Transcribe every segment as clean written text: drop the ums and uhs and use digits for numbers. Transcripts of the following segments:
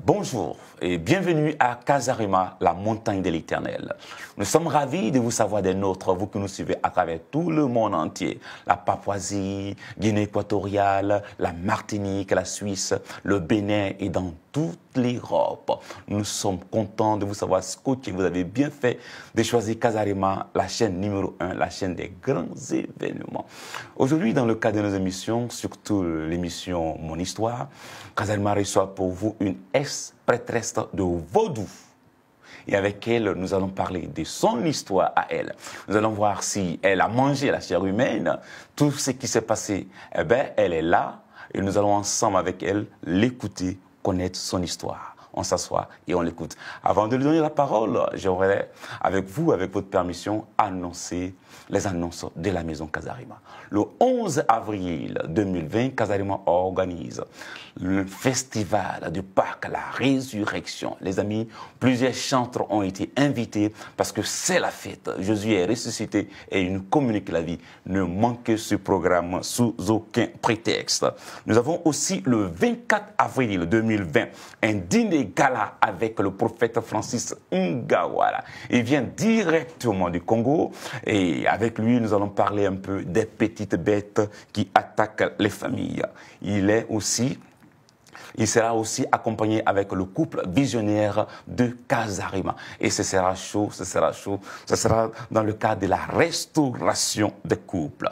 Bonjour et bienvenue à Casarima, la montagne de l'Éternel. Nous sommes ravis de vous savoir des nôtres, vous qui nous suivez à travers tout le monde entier. La Papouasie, Guinée équatoriale, la Martinique, la Suisse, le Bénin et dans toute l'Europe. Nous sommes contents de vous savoir scotché. Vous avez bien fait de choisir Casarima, la chaîne numéro 1, la chaîne des grands événements. Aujourd'hui, dans le cadre de nos émissions, surtout l'émission Mon Histoire, Casarima reçoit pour vous une ex-prêtresse de Vaudou. Et avec elle, nous allons parler de son histoire à elle. Nous allons voir si elle a mangé la chair humaine, tout ce qui s'est passé. Eh bien, elle est là et nous allons ensemble avec elle l'écouter, connaître son histoire. On s'assoit et on l'écoute. Avant de lui donner la parole, j'aimerais, avec vous, avec votre permission, annoncer les annonces de la maison Casarima. Le 11 avril 2020, Casarima organise le festival du parc La Résurrection. Les amis, plusieurs chantres ont été invités parce que c'est la fête. Jésus est ressuscité et il nous communique la vie. Ne manquez ce programme sous aucun prétexte. Nous avons aussi le 24 avril 2020 un dîner gala avec le prophète Francis Ngawala. Il vient directement du Congo et avec lui, nous allons parler un peu des petites bêtes qui attaquent les familles. Il sera aussi accompagné avec le couple visionnaire de Casarima. Et ce sera chaud. Ce sera dans le cadre de la restauration des couples.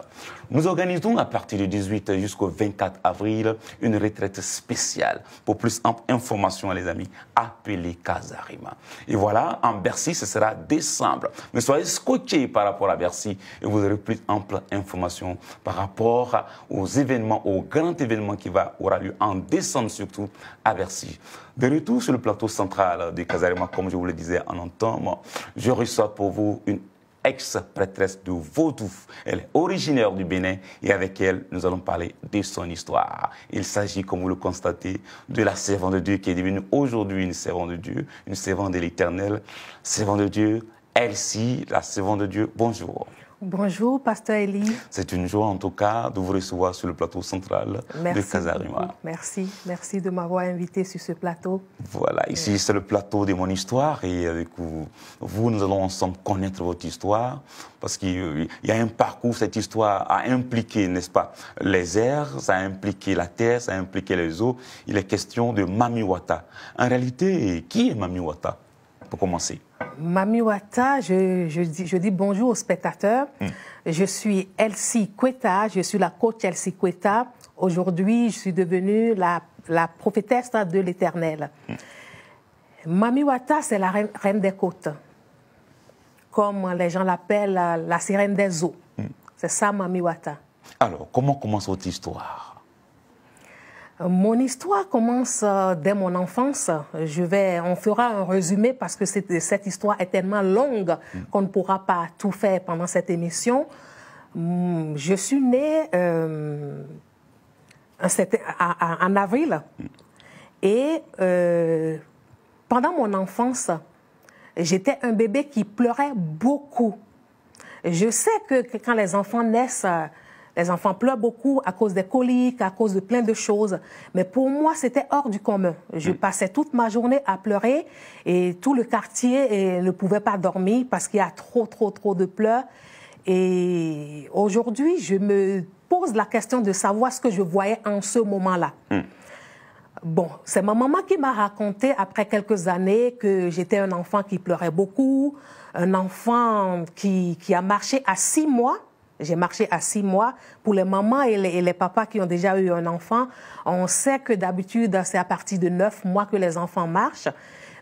Nous organisons à partir du 18 jusqu'au 24 avril une retraite spéciale. Pour plus d'informations, les amis, appelez Casarima. Et voilà, en Bercy, ce sera décembre. Mais soyez scotchés par rapport à Bercy et vous aurez plus ample information par rapport aux événements, aux grands événements qui aura lieu en décembre surtout à Bercy. De retour sur le plateau central de Casarima, comme je vous le disais en entame, je reçois pour vous une ex-prêtresse de Vaudou. Elle est originaire du Bénin et avec elle, nous allons parler de son histoire. Il s'agit, comme vous le constatez, de la servante de Dieu qui est devenue aujourd'hui une servante de Dieu, une servante de l'Éternel, servante de Dieu, Elsie, la servante de Dieu. Bonjour. Bonjour, Pasteur Elie. C'est une joie en tout cas de vous recevoir sur le plateau central de Casarima. Merci de m'avoir invité sur ce plateau. Voilà, ici c'est le plateau de mon histoire et avec vous, nous allons ensemble connaître votre histoire parce qu'il y a un parcours, cette histoire a impliqué, n'est-ce pas, les airs, ça a impliqué la terre, ça a impliqué les eaux. Il est question de Mami Wata. En réalité, qui est Mami Wata pour commencer? Mami Wata, je dis bonjour aux spectateurs. Je suis Elsie Kweta, je suis la coach Elsie Kweta. Aujourd'hui, je suis devenue la prophétesse de l'Éternel. Mami Wata, c'est la reine des côtes. Comme les gens l'appellent, la sirène des eaux. C'est ça, Mami Wata. Alors, comment commence votre histoire? Mon histoire commence dès mon enfance. On fera un résumé parce que cette histoire est tellement longue qu'on ne pourra pas tout faire pendant cette émission. Je suis née en avril et pendant mon enfance, j'étais un bébé qui pleurait beaucoup. Je sais que quand les enfants naissent, les enfants pleurent beaucoup à cause des coliques, à cause de plein de choses. Mais pour moi, c'était hors du commun. Je passais toute ma journée à pleurer et tout le quartier ne pouvait pas dormir parce qu'il y a trop de pleurs. Et aujourd'hui, je me pose la question de savoir ce que je voyais en ce moment-là. Bon, c'est ma maman qui m'a raconté après quelques années que j'étais un enfant qui pleurait beaucoup, un enfant qui a marché à 6 mois. J'ai marché à 6 mois. Pour les mamans et les papas qui ont déjà eu un enfant, on sait que d'habitude, c'est à partir de 9 mois que les enfants marchent.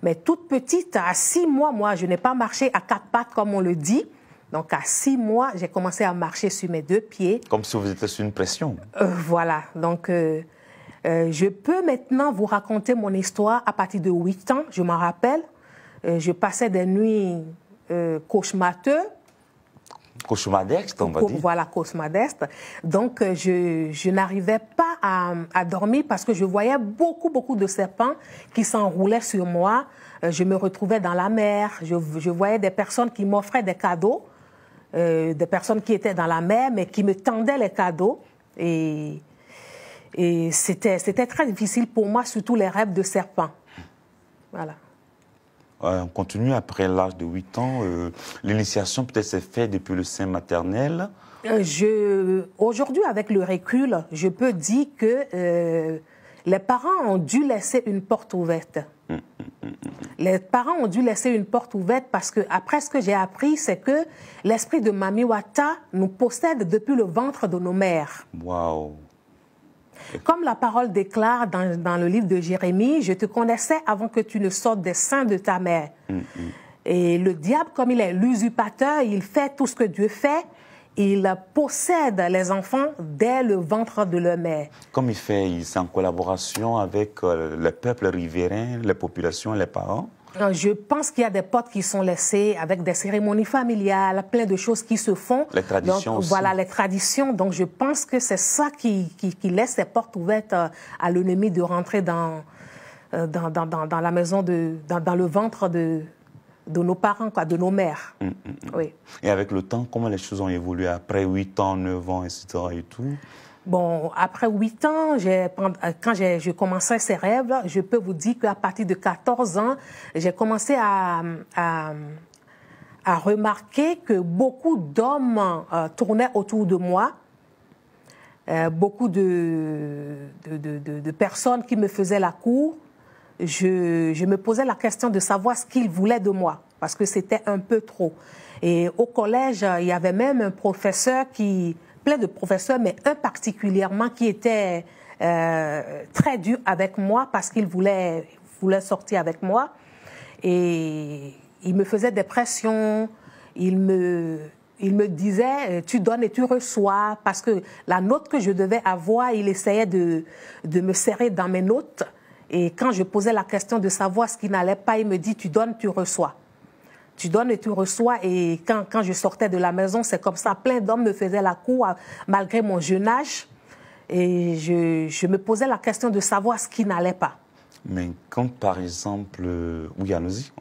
Mais toute petite, à 6 mois, moi, je n'ai pas marché à 4 pattes comme on le dit. Donc, à 6 mois, j'ai commencé à marcher sur mes 2 pieds. Comme si vous étiez sous une pression. Voilà. Donc, je peux maintenant vous raconter mon histoire à partir de 8 ans. Je m'en rappelle. Je passais des nuits cauchemardeuses. Cauchemardesque, on va dire. Voilà, cauchemardesque. Donc, je n'arrivais pas à dormir parce que je voyais beaucoup de serpents qui s'enroulaient sur moi. Je me retrouvais dans la mer. Je voyais des personnes qui m'offraient des cadeaux, des personnes qui étaient dans la mer, mais qui me tendaient les cadeaux. Et c'était très difficile pour moi, surtout les rêves de serpents. Voilà. On continue après l'âge de 8 ans. L'initiation peut-être s'est faite depuis le sein maternel. Aujourd'hui, avec le recul, je peux dire que les parents ont dû laisser une porte ouverte. Les parents ont dû laisser une porte ouverte parce que, après, ce que j'ai appris, c'est que l'esprit de Mami Wata nous possède depuis le ventre de nos mères. Waouh! Comme la parole déclare dans le livre de Jérémie, je te connaissais avant que tu ne sortes des seins de ta mère. Et le diable, comme il est l'usurpateur, il fait tout ce que Dieu fait. Il possède les enfants dès le ventre de leur mère. Comme il fait, c'est en collaboration avec le peuple riverain, les populations, les parents. Je pense qu'il y a des portes qui sont laissées avec des cérémonies familiales, plein de choses qui se font. Les traditions donc, aussi. Voilà, les traditions. Donc, je pense que c'est ça qui laisse ces portes ouvertes à l'ennemi de rentrer dans la maison, dans le ventre de nos parents, quoi, de nos mères. Oui. Et avec le temps, comment les choses ont évolué après 8 ans, 9 ans, etc. et tout? Bon, après 8 ans, quand j'ai commencé ces rêves, je peux vous dire qu'à partir de 14 ans, j'ai commencé à remarquer que beaucoup d'hommes tournaient autour de moi. Beaucoup de personnes qui me faisaient la cour. Je me posais la question de savoir ce qu'ils voulaient de moi, parce que c'était un peu trop. Et au collège, il y avait même un professeur plein de professeurs, mais un particulièrement qui était très dur avec moi parce qu'il voulait sortir avec moi. Et il me faisait des pressions, il me disait, tu donnes et tu reçois, parce que la note que je devais avoir, il essayait de me serrer dans mes notes. Et quand je posais la question de savoir ce qui n'allait pas, il me dit, tu donnes, tu reçois. Tu donnes et tu reçois. Et quand je sortais de la maison, c'est comme ça. Plein d'hommes me faisaient la cour malgré mon jeune âge. Et je me posais la question de savoir ce qui n'allait pas. Mais quand, par exemple... Oui, allons-y.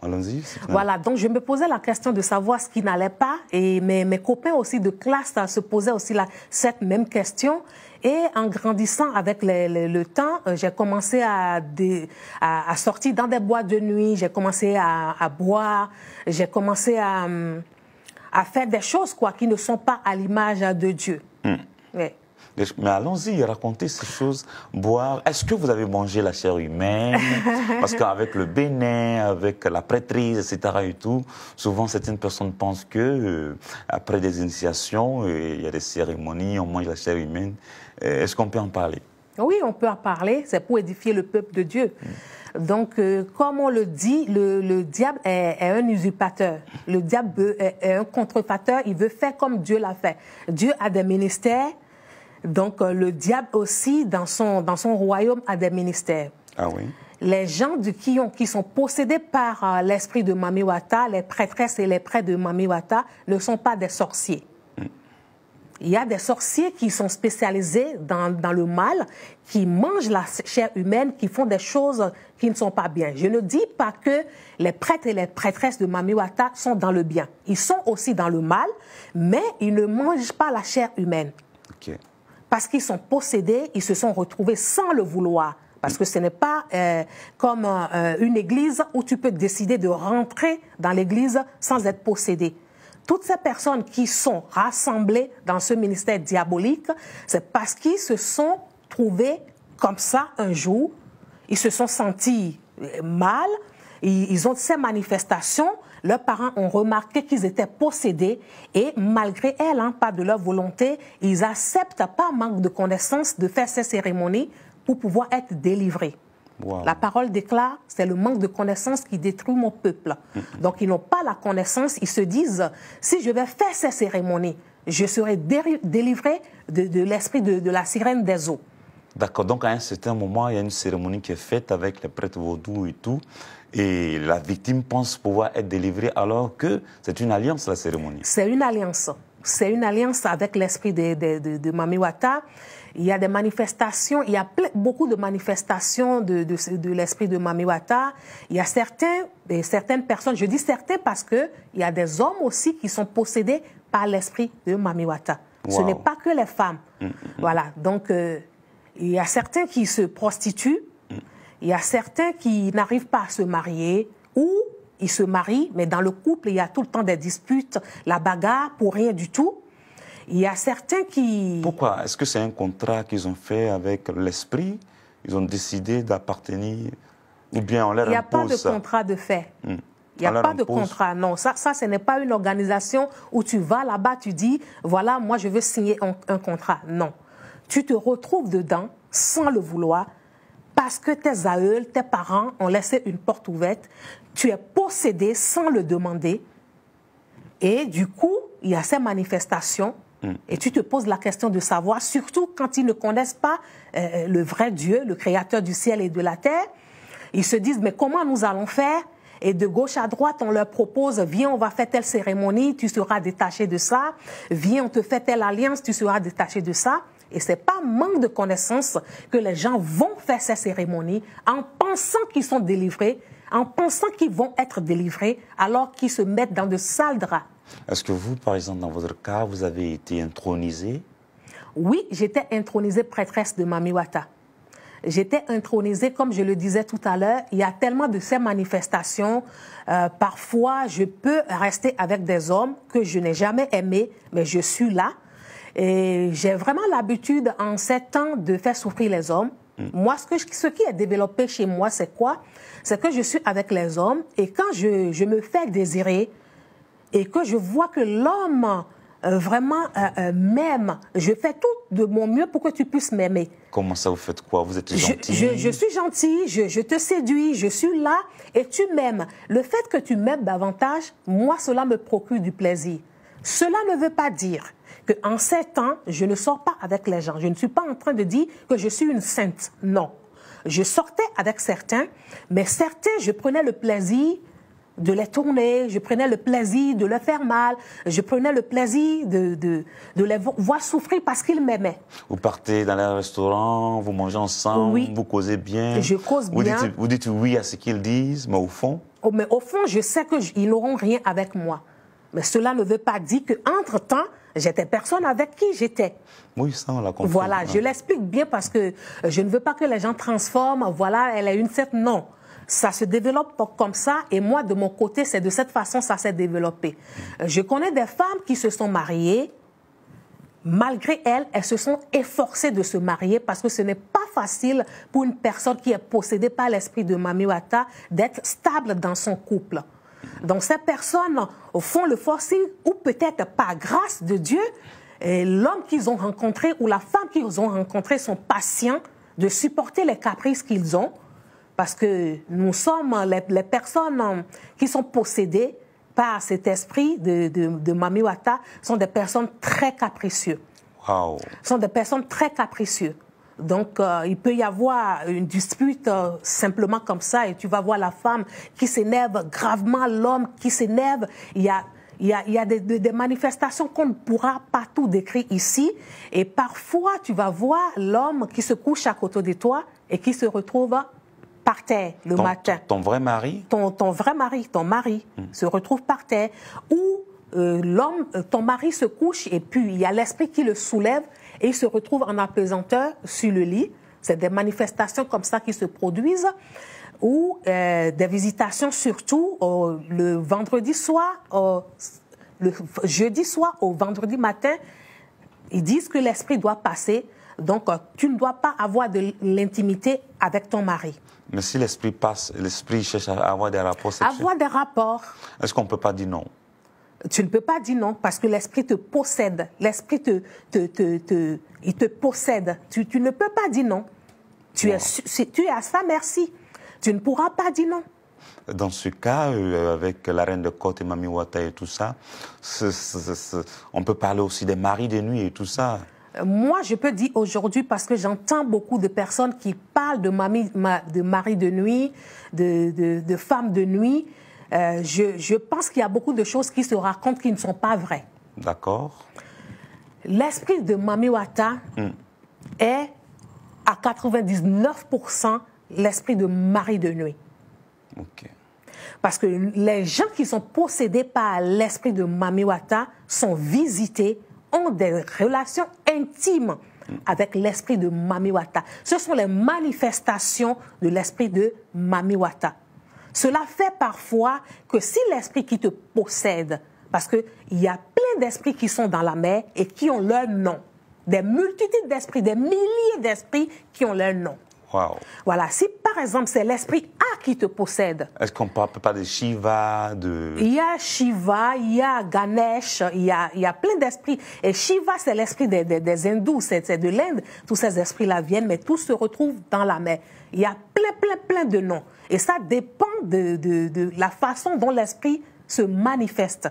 Voilà, donc je me posais la question de savoir ce qui n'allait pas. Et mes copains aussi de classe se posaient aussi cette même question. Et en grandissant avec le temps, j'ai commencé à sortir dans des boîtes de nuit, j'ai commencé à boire, j'ai commencé à faire des choses qui ne sont pas à l'image de Dieu. Oui. Mais allons-y, racontez ces choses, boire. Est-ce que vous avez mangé la chair humaine? Parce qu'avec le bénin, avec la prêtrise, etc. et tout, souvent certaines personnes pensent que après des initiations, il y a des cérémonies, on mange la chair humaine. Est-ce qu'on peut en parler? Oui, on peut en parler. C'est pour édifier le peuple de Dieu. Donc, comme on le dit, le diable est un usurpateur. Le diable est un contrefateur. Il veut faire comme Dieu l'a fait. Dieu a des ministères. Donc, le diable aussi, dans son royaume, a des ministères. Ah oui? Les gens qui sont possédés par l'esprit de Mami Wata, les prêtresses et les prêtres de Mami Wata, ne sont pas des sorciers. Il y a des sorciers qui sont spécialisés dans le mal, qui mangent la chair humaine, qui font des choses qui ne sont pas bien. Je ne dis pas que les prêtres et les prêtresses de Mami Wata sont dans le bien. Ils sont aussi dans le mal, mais ils ne mangent pas la chair humaine. Okay. Parce qu'ils sont possédés, ils se sont retrouvés sans le vouloir. Parce que ce n'est pas comme une église où tu peux décider de rentrer dans l'église sans être possédé. Toutes ces personnes qui sont rassemblées dans ce ministère diabolique, c'est parce qu'ils se sont trouvés comme ça un jour, ils se sont sentis mal, ils ont ces manifestations, leurs parents ont remarqué qu'ils étaient possédés et malgré elles, pas de leur volonté, ils acceptent par manque de connaissances de faire ces cérémonies pour pouvoir être délivrés. Wow. La parole déclare, c'est le manque de connaissance qui détruit mon peuple. Donc, ils n'ont pas la connaissance. Ils se disent, si je vais faire ces cérémonies, je serai délivré de l'esprit de la sirène des eaux. D'accord. Donc, à un certain moment, il y a une cérémonie qui est faite avec les prêtres vaudous et tout. Et la victime pense pouvoir être délivrée alors que c'est une alliance, la cérémonie. C'est une alliance. C'est une alliance avec l'esprit de Mami Wata. Il y a des manifestations, il y a beaucoup de manifestations de l'esprit de Mami Wata. Il y a certaines personnes, je dis certains parce qu'il y a des hommes aussi qui sont possédés par l'esprit de Mami Wata. Wow. Ce n'est pas que les femmes. Voilà, donc il y a certains qui se prostituent, Il y a certains qui n'arrivent pas à se marier ou ils se marient, mais dans le couple, il y a tout le temps des disputes, la bagarre pour rien du tout. Il y a certains qui... Pourquoi? Est-ce que c'est un contrat qu'ils ont fait avec l'esprit? Ils ont décidé d'appartenir, ou bien on leur impose? Il n'y a pas de contrat de fait. Il n'y a pas de contrat, non. Ça, ce n'est pas une organisation où tu vas là-bas, tu dis, voilà, moi je veux signer un contrat. Non. Tu te retrouves dedans sans le vouloir parce que tes aïeuls, tes parents ont laissé une porte ouverte. Tu es possédé sans le demander. Et du coup, il y a ces manifestations. Et tu te poses la question de savoir, surtout quand ils ne connaissent pas le vrai Dieu, le créateur du ciel et de la terre. Ils se disent, mais comment nous allons faire? Et de gauche à droite, on leur propose, viens, on va faire telle cérémonie, tu seras détaché de ça. Viens, on te fait telle alliance, tu seras détaché de ça. Et ce n'est pas manque de connaissances que les gens vont faire ces cérémonies en pensant qu'ils sont délivrés, en pensant qu'ils vont être délivrés, alors qu'ils se mettent dans de sales draps. Est-ce que vous, par exemple, dans votre cas, vous avez été intronisée? Oui, j'étais intronisée prêtresse de Mami Wata. J'étais intronisée, comme je le disais tout à l'heure, il y a tellement de ces manifestations. Parfois, je peux rester avec des hommes que je n'ai jamais aimés, mais je suis là. Et j'ai vraiment l'habitude, en 7 ans, de faire souffrir les hommes. Moi, ce qui est développé chez moi, c'est quoi? C'est que je suis avec les hommes et quand je me fais désirer et que je vois que l'homme vraiment m'aime, je fais tout de mon mieux pour que tu puisses m'aimer. Comment ça, vous faites quoi? Vous êtes gentille? Je suis gentille, je te séduis, je suis là et tu m'aimes. Le fait que tu m'aimes davantage, moi, cela me procure du plaisir. Cela ne veut pas dire qu'en 7 ans, je ne sors pas avec les gens. Je ne suis pas en train de dire que je suis une sainte. Non. Je sortais avec certains, mais certains, je prenais le plaisir de les tourner, je prenais le plaisir de leur faire mal, je prenais le plaisir de les voir souffrir parce qu'ils m'aimaient. Vous partez dans les restaurants, vous mangez ensemble, oui. Vous causez bien. Je cause bien. Vous dites oui à ce qu'ils disent, mais au fond? Mais au fond, je sais qu'ils n'auront rien avec moi. Mais cela ne veut pas dire qu'entre-temps, j'étais personne avec qui j'étais. Oui, ça, on l'a compris. Voilà, je l'explique bien parce que je ne veux pas que les gens transforment, voilà, elle est une secte. Non, ça se développe comme ça et moi, de mon côté, c'est de cette façon ça s'est développé. Je connais des femmes qui se sont mariées. Malgré elles, elles se sont efforcées de se marier parce que ce n'est pas facile pour une personne qui est possédée par l'esprit de Mami Wata d'être stable dans son couple. Donc ces personnes font le forcing ou peut-être par grâce de Dieu, l'homme qu'ils ont rencontré ou la femme qu'ils ont rencontrée sont patients de supporter les caprices qu'ils ont parce que nous sommes les personnes qui sont possédées par cet esprit de Mami Wata sont des personnes très capricieuses. Wow. Sont des personnes très capricieuses. Donc, il peut y avoir une dispute simplement comme ça et tu vas voir la femme qui s'énerve gravement, l'homme qui s'énerve. Il y a des manifestations qu'on ne pourra pas tout décrire ici. Et parfois, tu vas voir l'homme qui se couche à côté de toi et qui se retrouve par terre le matin. Ton vrai mari? Ton vrai mari, ton mari se retrouve par terre. Ou ton mari se couche et puis il y a l'esprit qui le soulève et il se retrouve en apaisanteur sur le lit. C'est des manifestations comme ça qui se produisent. Ou des visitations surtout le vendredi soir, le jeudi soir au vendredi matin. Ils disent que l'esprit doit passer. Donc, tu ne dois pas avoir de l'intimité avec ton mari. Mais si l'esprit passe, l'esprit cherche à avoir des rapports sexuels. Avoir des rapports. Est-ce qu'on ne peut pas dire non? Tu ne peux pas dire non parce que l'esprit te possède. L'esprit il te possède. Tu ne peux pas dire non. Tu es à sa merci. Tu ne pourras pas dire non. Dans ce cas, avec la reine de Côte et Mami Wata et tout ça, on peut parler aussi des maris de nuit et tout ça. Moi, je peux dire aujourd'hui, parce que j'entends beaucoup de personnes qui parlent de mari de nuit, de femmes de nuit. Je pense qu'il y a beaucoup de choses qui se racontent qui ne sont pas vraies. D'accord. L'esprit de Mami Wata est à 99% l'esprit de mari de nuit. Ok. Parce que les gens qui sont possédés par l'esprit de Mami Wata sont visités, ont des relations intimes avec l'esprit de Mami Wata. Ce sont les manifestations de l'esprit de Mami Wata. Cela fait parfois que si l'esprit qui te possède, parce qu'il y a plein d'esprits qui sont dans la mer et qui ont leur nom, des multitudes d'esprits, des milliers d'esprits qui ont leur nom. Wow. Voilà, si par exemple c'est l'esprit A qui te possède. Est-ce qu'on peut parler de Shiva, de... Il y a Shiva, il y a Ganesh, il y a plein d'esprits. Et Shiva, c'est l'esprit des hindous, c'est de l'Inde. Tous ces esprits-là viennent, mais tous se retrouvent dans la mer. Il y a plein de noms. Et ça dépend de la façon dont l'esprit se manifeste.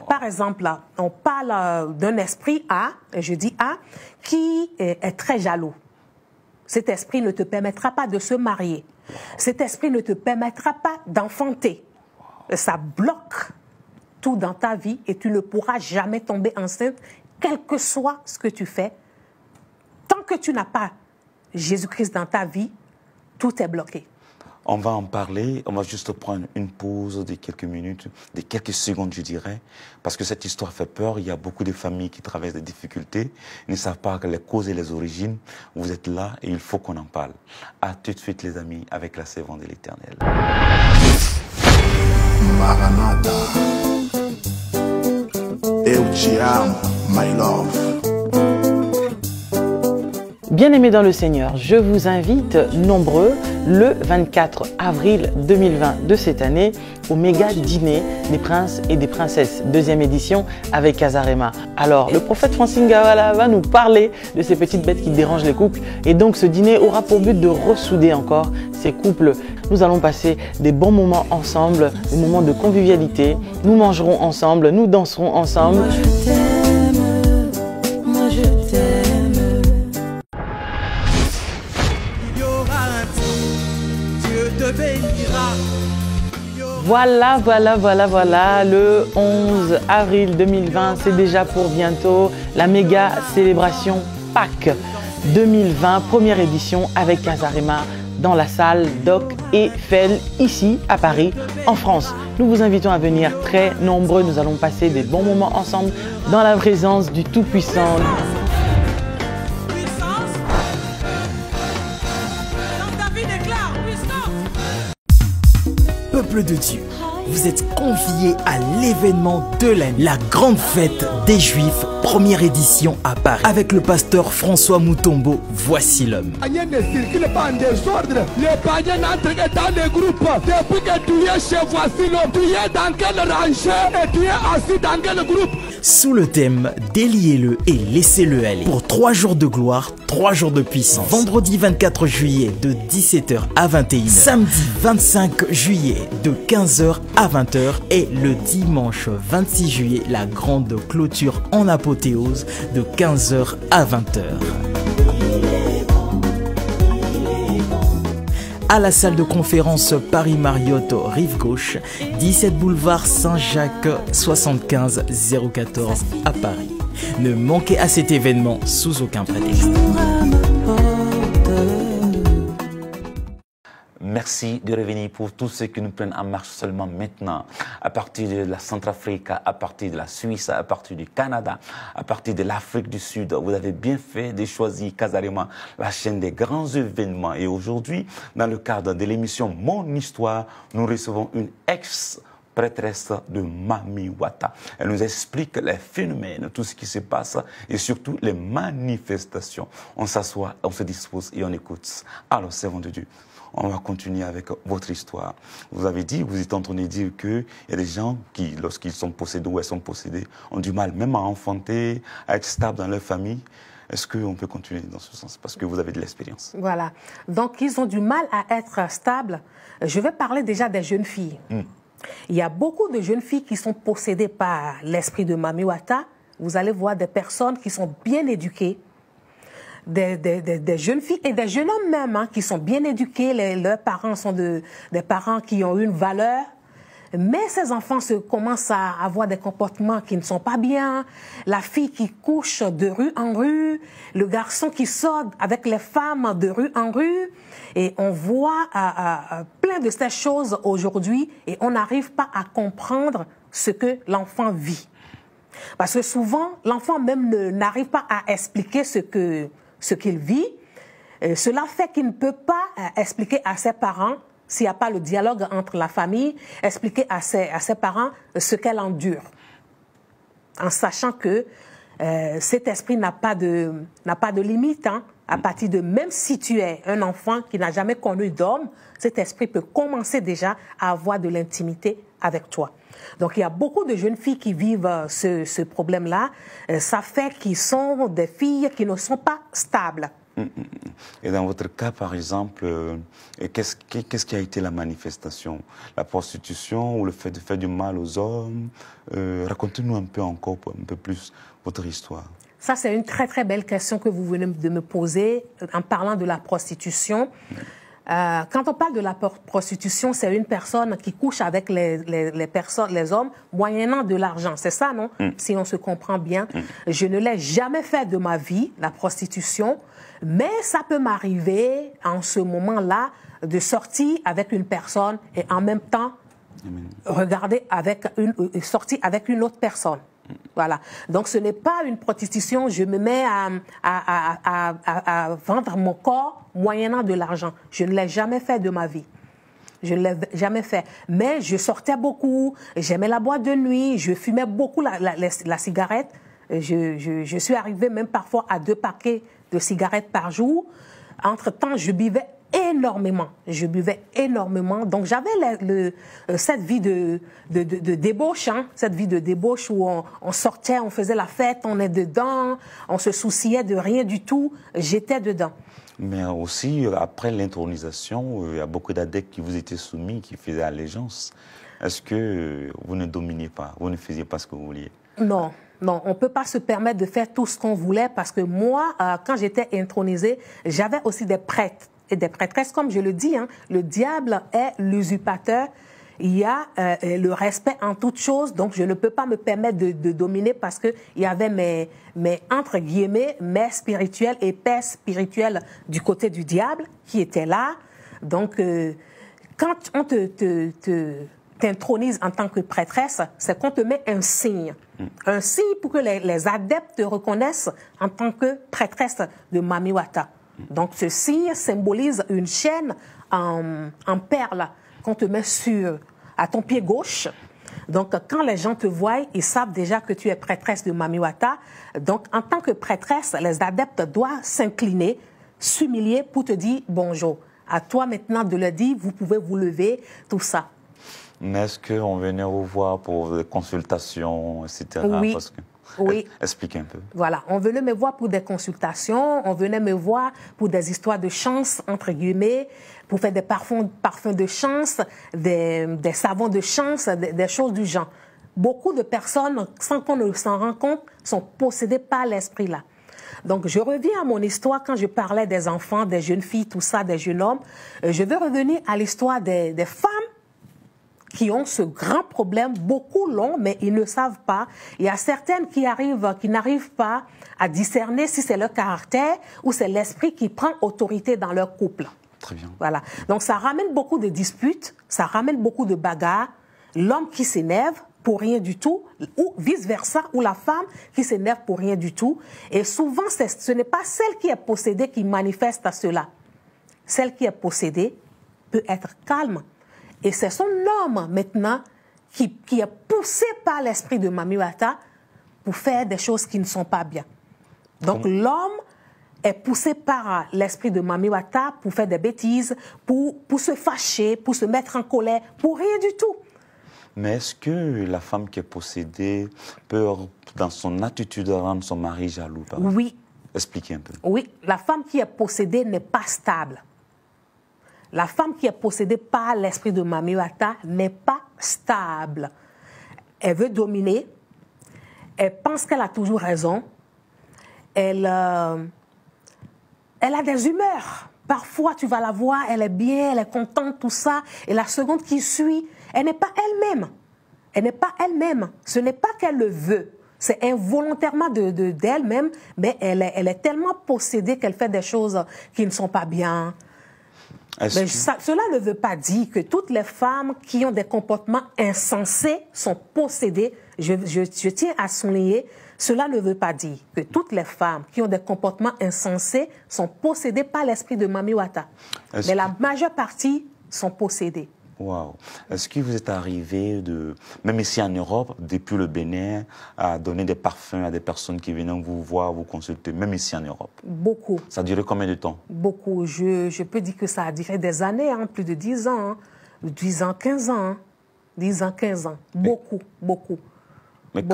Par exemple, là, on parle d'un esprit A, je dis A, qui est très jaloux. Cet esprit ne te permettra pas de se marier. Cet esprit ne te permettra pas d'enfanter. Ça bloque tout dans ta vie et tu ne pourras jamais tomber enceinte, quel que soit ce que tu fais. Tant que tu n'as pas Jésus-Christ dans ta vie, tout est bloqué. On va en parler, on va juste prendre une pause de quelques minutes, de quelques secondes je dirais, parce que cette histoire fait peur, il y a beaucoup de familles qui traversent des difficultés, ils ne savent pas les causes et les origines, vous êtes là et il faut qu'on en parle. À tout de suite les amis, avec la servante de l'Éternel. Maranatha, eu te amo, my love. Bien-aimés dans le Seigneur, je vous invite nombreux le 24 avril 2020 de cette année au méga dîner des princes et des princesses, deuxième édition avec Casarema. Alors, le prophète Francine Gawala va nous parler de ces petites bêtes qui dérangent les couples et donc ce dîner aura pour but de ressouder encore ces couples. Nous allons passer des bons moments ensemble, des moments de convivialité, nous mangerons ensemble, nous danserons ensemble. Moi je t'aime, moi je t'aime. Voilà, le 11 avril 2020, c'est déjà pour bientôt, la méga célébration Pâques 2020, première édition avec Casarema dans la salle Doc Eiffel, ici à Paris, en France. Nous vous invitons à venir très nombreux, nous allons passer des bons moments ensemble dans la présence du Tout-Puissant. Peuple de Dieu, vous êtes conviés à l'événement de l'année, la grande fête des Juifs, première édition à Paris, avec le pasteur François Moutombo. Voici l'homme. Ne circule pas en désordre. Les païens n'entrent que dans les groupes. Depuis que tu es chez Voici l'homme, tu es dans quelle rangée et tu es assis dans quel groupe? Sous le thème « Déliez-le et laissez-le aller » pour 3 jours de gloire, 3 jours de puissance. Vendredi 24 juillet de 17h à 21h. Samedi 25 juillet de 15h à 20h. Et le dimanche 26 juillet, la grande clôture en apothéose de 15h à 20h. À la salle de conférence Paris Marriott Rive Gauche, 17 boulevard Saint-Jacques 75 014 à Paris. Ne manquez à cet événement sous aucun prétexte. Merci de revenir pour tous ceux qui nous prennent en marche seulement maintenant, à partir de la Centrafrique, à partir de la Suisse, à partir du Canada, à partir de l'Afrique du Sud. Vous avez bien fait de choisir Casarema, la chaîne des grands événements. Et aujourd'hui, dans le cadre de l'émission Mon Histoire, nous recevons une ex-prêtresse de Mami Wata. Elle nous explique les phénomènes, tout ce qui se passe et surtout les manifestations. On s'assoit, on se dispose et on écoute. Alors, servant de Dieu, on va continuer avec votre histoire. Vous avez dit, vous êtes en train de dire qu'il y a des gens qui, lorsqu'ils sont possédés ou elles sont possédées, ont du mal même à enfanter, à être stables dans leur famille. Est-ce qu'on peut continuer dans ce sens? Parce que vous avez de l'expérience. Voilà. Donc, ils ont du mal à être stables. Je vais parler déjà des jeunes filles. Il y a beaucoup de jeunes filles qui sont possédées par l'esprit de Mami Wata. Vous allez voir des personnes qui sont bien éduquées, des jeunes filles et des jeunes hommes même hein, qui sont bien éduqués. Leurs parents sont des parents qui ont une valeur. Mais ces enfants commencent à avoir des comportements qui ne sont pas bien. La fille qui couche de rue en rue, le garçon qui sort avec les femmes de rue en rue. Et on voit plein de ces choses aujourd'hui et on n'arrive pas à comprendre ce que l'enfant vit. Parce que souvent, l'enfant même n'arrive pas à expliquer ce que ce qu'il vit. Cela fait qu'il ne peut pas expliquer à ses parents, s'il n'y a pas le dialogue entre la famille, expliquer à ses parents ce qu'elle endure. En sachant que cet esprit n'a pas de limite. Hein. À partir de, même si tu es un enfant qui n'a jamais connu d'homme, cet esprit peut commencer déjà à avoir de l'intimité avec toi. Donc, il y a beaucoup de jeunes filles qui vivent ce problème-là. Ça fait qu'ils sont des filles qui ne sont pas stables. Et dans votre cas, par exemple, qu'est-ce qui a été la manifestation? La prostitution ou le fait de faire du mal aux hommes? Racontez-nous un peu encore, un peu plus votre histoire. Ça, c'est une très, très belle question que vous venez de me poser en parlant de la prostitution. Quand on parle de la prostitution, c'est une personne qui couche avec les hommes moyennant de l'argent. C'est ça, non? Si on se comprend bien. Je ne l'ai jamais fait de ma vie, la prostitution, mais ça peut m'arriver en ce moment-là de sortir avec une personne et en même temps regarder sortir avec une autre personne. Voilà. Donc, ce n'est pas une prostitution. Je me mets à vendre mon corps moyennant de l'argent. Je ne l'ai jamais fait de ma vie. Je ne l'ai jamais fait. Mais je sortais beaucoup. J'aimais la boîte de nuit. Je fumais beaucoup la cigarette. Je suis arrivée même parfois à 2 paquets de cigarettes par jour. Entre-temps, je buvais énormément. Je buvais énormément. Donc, j'avais cette vie de débauche, hein, cette vie de débauche où on sortait, on faisait la fête, on est dedans, on se souciait de rien du tout. J'étais dedans. Mais aussi, après l'intronisation, il y a beaucoup d'adeptes qui vous étaient soumis, qui faisaient allégeance. Est-ce que vous ne dominiez pas, vous ne faisiez pas ce que vous vouliez? Non. Non, on ne peut pas se permettre de faire tout ce qu'on voulait parce que moi, quand j'étais intronisée, j'avais aussi des prêtres et des prêtresses. Comme je le dis, hein, le diable est l'usurpateur. Il y a le respect en toute chose, donc je ne peux pas me permettre de dominer parce qu'il y avait mes, entre guillemets, mères spirituelles et pères spirituels du côté du diable qui étaient là. Donc, quand on t'intronise en tant que prêtresse, c'est qu'on te met un signe. Un signe pour que les adeptes te reconnaissent en tant que prêtresse de Mami Wata. Donc, ce signe symbolise une chaîne en perles qu'on te met à ton pied gauche. Donc, quand les gens te voient, ils savent déjà que tu es prêtresse de Mami Wata. Donc, en tant que prêtresse, les adeptes doivent s'incliner, s'humilier pour te dire bonjour. À toi maintenant de le dire, vous pouvez vous lever, tout ça. Mais est-ce qu'on venait vous voir pour des consultations, etc. Oui. Parce que... Oui. Expliquez un peu. Voilà, on venait me voir pour des consultations, on venait me voir pour des histoires de chance, entre guillemets, pour faire des parfums de chance, des savons de chance, des choses du genre. Beaucoup de personnes, sans qu'on ne s'en rende compte, sont possédées par l'esprit-là. Donc, je reviens à mon histoire quand je parlais des enfants, des jeunes filles, tout ça, des jeunes hommes. Je veux revenir à l'histoire des femmes qui ont ce grand problème. Beaucoup l'ont, mais ils ne savent pas. Il y a certaines qui n'arrivent pas à discerner si c'est leur caractère ou c'est l'esprit qui prend autorité dans leur couple. Très bien. Voilà. Donc, ça ramène beaucoup de disputes, ça ramène beaucoup de bagarres. L'homme qui s'énerve pour rien du tout, ou vice-versa, ou la femme qui s'énerve pour rien du tout. Et souvent, ce n'est pas celle qui est possédée qui manifeste à cela. Celle qui est possédée peut être calme. Et c'est son homme, maintenant, qui est poussé par l'esprit de Mami Wata pour faire des choses qui ne sont pas bien. Donc, l'homme est poussé par l'esprit de Mami Wata pour faire des bêtises, pour se fâcher, pour se mettre en colère, pour rien du tout. Mais est-ce que la femme qui est possédée peut, dans son attitude, rendre son mari jaloux? Oui. Expliquez un peu. Oui, la femme qui est possédée n'est pas stable. La femme qui est possédée par l'esprit de Mami Wata n'est pas stable. Elle veut dominer. Elle pense qu'elle a toujours raison. Elle a des humeurs. Parfois, tu vas la voir, elle est bien, elle est contente, tout ça. Et la seconde qui suit, elle n'est pas elle-même. Elle n'est pas elle-même. Ce n'est pas qu'elle le veut. C'est involontairement d'elle-même, mais elle est tellement possédée qu'elle fait des choses qui ne sont pas bien. Mais cela ne veut pas dire que toutes les femmes qui ont des comportements insensés sont possédées. Je tiens à souligner, Cela ne veut pas dire que toutes les femmes qui ont des comportements insensés sont possédées par l'esprit de Mami Wata. Mais la majeure partie sont possédées. Wow. Est-ce que vous êtes arrivé, même ici en Europe, depuis le Bénin, à donner des parfums à des personnes qui venaient vous voir, vous consulter, même ici en Europe? Beaucoup. Ça a duré combien de temps? Beaucoup. Je peux dire que ça a duré des années, hein, plus de 10 ans, hein, 10 ans, 15 ans. Hein, 10 ans, 15 ans. Beaucoup, beaucoup. Mais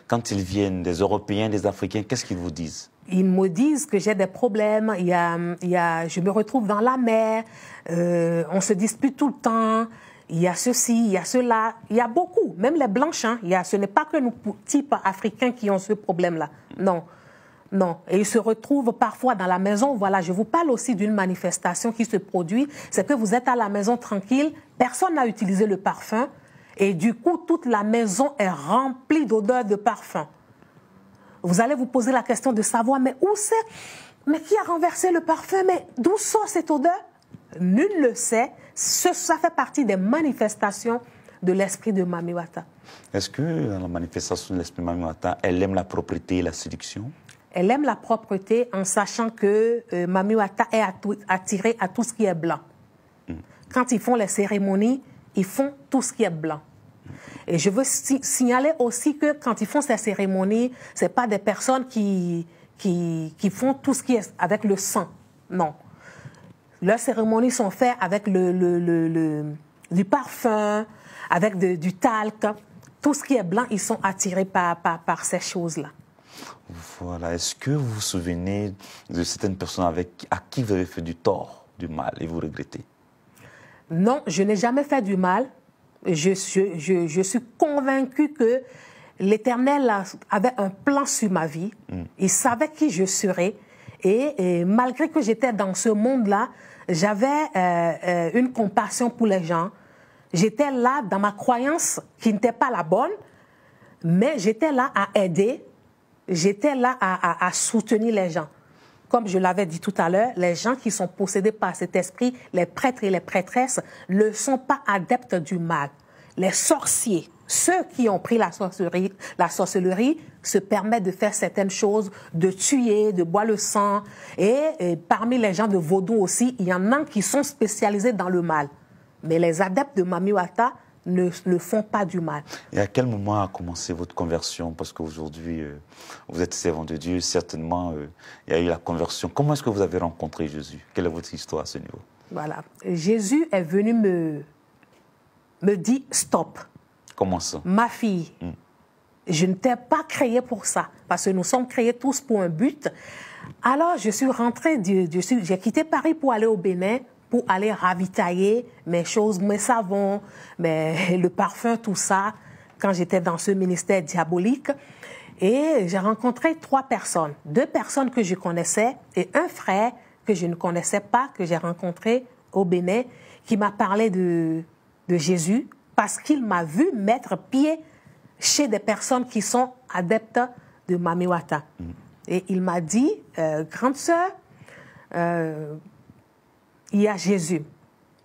quand ils viennent, des Européens, des Africains, qu'est-ce qu'ils vous disent? Ils me disent que j'ai des problèmes, je me retrouve dans la mer, on se dispute tout le temps, il y a ceci, il y a cela, il y a beaucoup, même les blanches, hein, ce n'est pas que nous, types africains, qui ont ce problème-là. Non, non. Et ils se retrouvent parfois dans la maison. Voilà, je vous parle aussi d'une manifestation qui se produit, c'est que vous êtes à la maison tranquille, personne n'a utilisé le parfum, et du coup, toute la maison est remplie d'odeurs de parfum. Vous allez vous poser la question de savoir, mais où c'est? Mais qui a renversé le parfum? Mais d'où sort cette odeur? Nul ne le sait. Ça fait partie des manifestations de l'esprit de Mami Wata. Est-ce que dans la manifestation de l'esprit de Mami Wata, elle aime la propreté et la séduction? Elle aime la propreté en sachant que Mami Wata est attirée à tout ce qui est blanc. Quand ils font les cérémonies, ils font tout ce qui est blanc. Et je veux signaler aussi que quand ils font ces cérémonies, ce n'est pas des personnes qui font tout ce qui est avec le sang. Non. Leurs cérémonies sont faites avec du parfum, avec du talc. Tout ce qui est blanc, ils sont attirés par ces choses-là. Voilà. Est-ce que vous vous souvenez de certaines personnes à qui vous avez fait du tort, du mal, et vous regrettez? Non, je n'ai jamais fait du mal. Je suis convaincue que l'Éternel avait un plan sur ma vie. Il savait qui je serais. Et malgré que j'étais dans ce monde-là, j'avais une compassion pour les gens. J'étais là dans ma croyance qui n'était pas la bonne, mais j'étais là à aider. J'étais là à soutenir les gens. Comme je l'avais dit tout à l'heure, les gens qui sont possédés par cet esprit, les prêtres et les prêtresses, ne sont pas adeptes du mal. Les sorciers, ceux qui ont pris la sorcellerie se permettent de faire certaines choses, de tuer, de boire le sang. Et parmi les gens de Vaudou aussi, il y en a qui sont spécialisés dans le mal. Mais les adeptes de Mami Wata ne font pas du mal. Et à quel moment a commencé votre conversion? Parce qu'aujourd'hui, vous êtes servant de Dieu, certainement, il y a eu la conversion. Comment est-ce que vous avez rencontré Jésus? Quelle est votre histoire à ce niveau? Voilà. Jésus est venu me dire stop. Comment ça? Ma fille, je ne t'ai pas créée pour ça, parce que nous sommes créés tous pour un but. Alors, je suis rentrée, j'ai quitté Paris pour aller au Bénin, pour aller ravitailler mes choses, mes savons, le parfum, tout ça, quand j'étais dans ce ministère diabolique. Et j'ai rencontré 3 personnes. 2 personnes que je connaissais et un frère que je ne connaissais pas, que j'ai rencontré au Bénin, qui m'a parlé de Jésus, parce qu'il m'a vu mettre pied chez des personnes qui sont adeptes de Mami Wata. Et il m'a dit, grande sœur, il y a Jésus.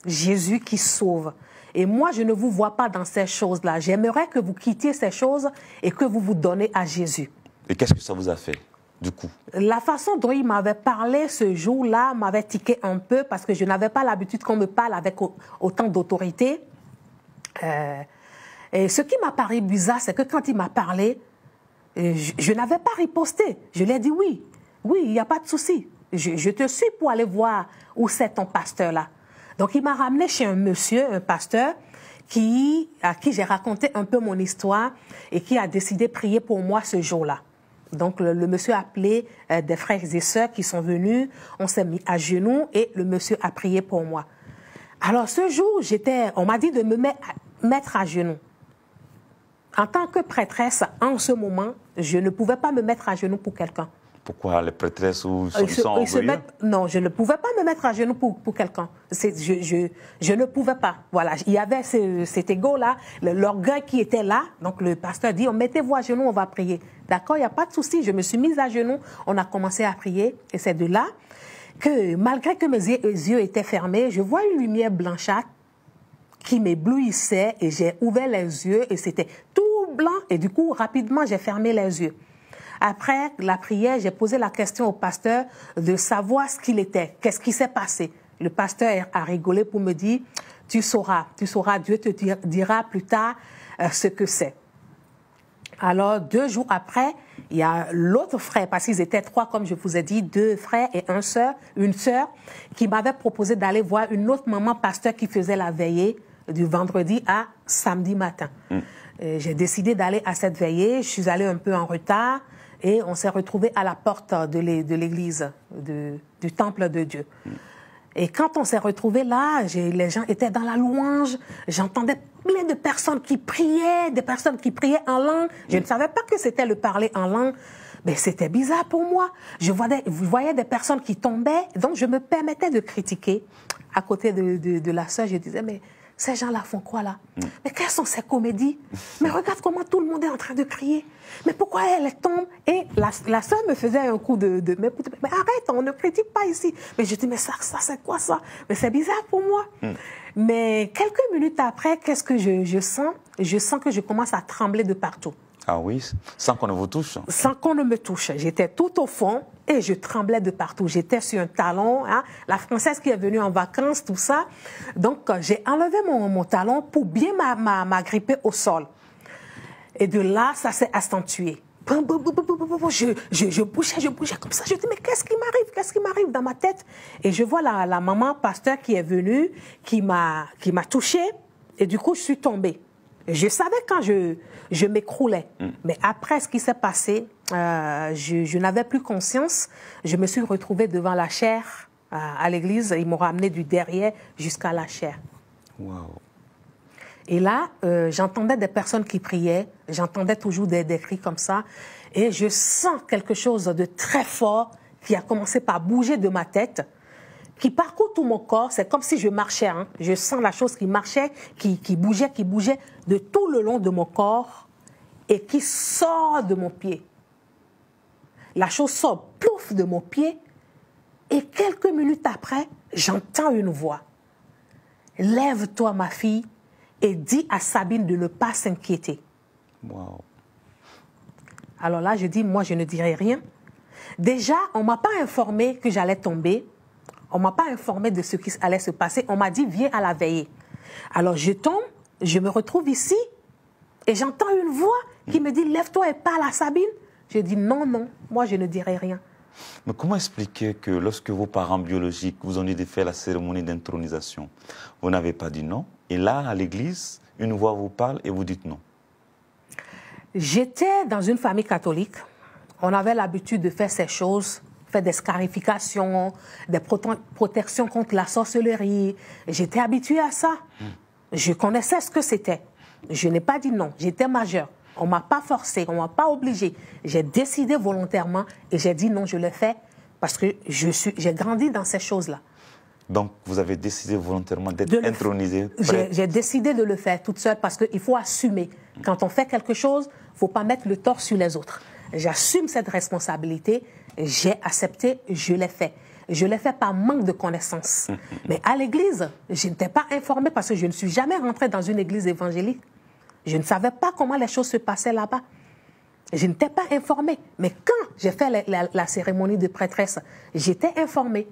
Jésus qui sauve. Et moi, je ne vous vois pas dans ces choses-là. J'aimerais que vous quittiez ces choses et que vous vous donnez à Jésus. Et qu'est-ce que ça vous a fait, du coup? La façon dont il m'avait parlé ce jour-là m'avait tiqué un peu parce que je n'avais pas l'habitude qu'on me parle avec autant d'autorité. Et ce qui m'a paru bizarre, c'est que quand il m'a parlé, je n'avais pas riposté. Je lui ai dit oui, il n'y a pas de souci. Je te suis pour aller voir où c'est ton pasteur-là. Donc, il m'a ramené chez un monsieur, un pasteur, à qui j'ai raconté un peu mon histoire et qui a décidé de prier pour moi ce jour-là. Donc, le monsieur a appelé des frères et sœurs qui sont venus. On s'est mis à genoux et le monsieur a prié pour moi. Alors, ce jour, on m'a dit de me mettre à genoux. En tant que prêtresse, en ce moment, je ne pouvais pas me mettre à genoux pour quelqu'un. Pourquoi les prêtresses sont orgueilleux? Non, je ne pouvais pas me mettre à genoux pour quelqu'un. Je ne pouvais pas. Voilà, il y avait cet égo-là, l'orgueil qui était là. Donc le pasteur dit, mettez-vous à genoux, on va prier. D'accord, il n'y a pas de souci. Je me suis mise à genoux, on a commencé à prier. Et c'est de là que, malgré que mes yeux étaient fermés, je vois une lumière blanchâtre qui m'éblouissait et j'ai ouvert les yeux et c'était tout blanc. Et du coup, rapidement, j'ai fermé les yeux. Après la prière, j'ai posé la question au pasteur de savoir ce qu'il était, qu'est-ce qui s'est passé. Le pasteur a rigolé pour me dire, tu sauras, Dieu te dira plus tard ce que c'est. Alors, 2 jours après, il y a l'autre frère, parce qu'ils étaient 3, comme je vous ai dit, 2 frères et une sœur, qui m'avait proposé d'aller voir une autre maman pasteur qui faisait la veillée du vendredi à samedi matin. J'ai décidé d'aller à cette veillée, je suis allée un peu en retard, et on s'est retrouvés à la porte de l'église, du temple de Dieu. Et quand on s'est retrouvés là, les gens étaient dans la louange, j'entendais plein de personnes qui priaient, des personnes qui priaient en langue. Je ne savais pas que c'était le parler en langue, mais c'était bizarre pour moi. Je voyais des personnes qui tombaient, donc je me permettais de critiquer. À côté de la sœur, je disais, mais ces gens-là font quoi là? Mais quelles sont ces comédies? Mais regarde comment tout le monde est en train de crier. Mais pourquoi elle tombe? Et la sœur me faisait un coup mais arrête, on ne critique pas ici. Mais je dis, mais ça c'est quoi ça? Mais c'est bizarre pour moi. Mais quelques minutes après, qu'est-ce que je sens? Je sens que je commence à trembler de partout. Ah oui, sans qu'on ne vous touche? Sans qu'on ne me touche. J'étais tout au fond et je tremblais de partout. J'étais sur un talon, hein, la Française qui est venue en vacances, tout ça. Donc, j'ai enlevé mon talon pour bien m'agripper au sol. Et de là, ça s'est accentué. Je bougeais comme ça. Je dis, mais qu'est-ce qui m'arrive dans ma tête? Et je vois la maman pasteur qui est venue, qui m'a touchée. Et du coup, je suis tombée. Je savais quand je m'écroulais. Mais après ce qui s'est passé, je n'avais plus conscience. Je me suis retrouvée devant la chaire à l'église. Ils m'ont ramené du derrière jusqu'à la chaire. Wow. Et là, j'entendais des personnes qui priaient. J'entendais toujours des cris comme ça. Et je sens quelque chose de très fort qui a commencé par bouger de ma tête, qui parcourt tout mon corps. C'est comme si je marchais. Hein. Je sens la chose qui marchait, qui bougeait de tout le long de mon corps et qui sort de mon pied. La chose sort, plouf, de mon pied. Et quelques minutes après, j'entends une voix. Lève-toi, ma fille, et dis à Sabine de ne pas s'inquiéter. Wow. Alors là, je dis, moi, je ne dirai rien. Déjà, on ne m'a pas informé que j'allais tomber. On ne m'a pas informé de ce qui allait se passer. On m'a dit, viens à la veillée. Alors, je tombe, je me retrouve ici, et j'entends une voix qui me dit, lève-toi et parle à Sabine. Je dis, non, moi, je ne dirai rien. Mais comment expliquer que lorsque vos parents biologiques vous ont dit de faire la cérémonie d'intronisation, vous n'avez pas dit non? Et là, à l'église, une voix vous parle et vous dites non? J'étais dans une famille catholique. On avait l'habitude de faire ces choses, faire des scarifications, des protections contre la sorcellerie. J'étais habituée à ça. Je connaissais ce que c'était. Je n'ai pas dit non. J'étais majeure. On ne m'a pas forcé, on ne m'a pas obligé. J'ai décidé volontairement et j'ai dit non, je le fais parce que j'ai grandi dans ces choses-là. Donc, vous avez décidé volontairement d'être intronisée? J'ai décidé de le faire toute seule parce qu'il faut assumer. Quand on fait quelque chose, il ne faut pas mettre le tort sur les autres. J'assume cette responsabilité, j'ai accepté, je l'ai fait. Je l'ai fait par manque de connaissances. Mais à l'église, je n'étais pas informée parce que je ne suis jamais rentrée dans une église évangélique. Je ne savais pas comment les choses se passaient là-bas. Je n'étais pas informée. Mais quand j'ai fait la cérémonie de prêtresse, j'étais informée.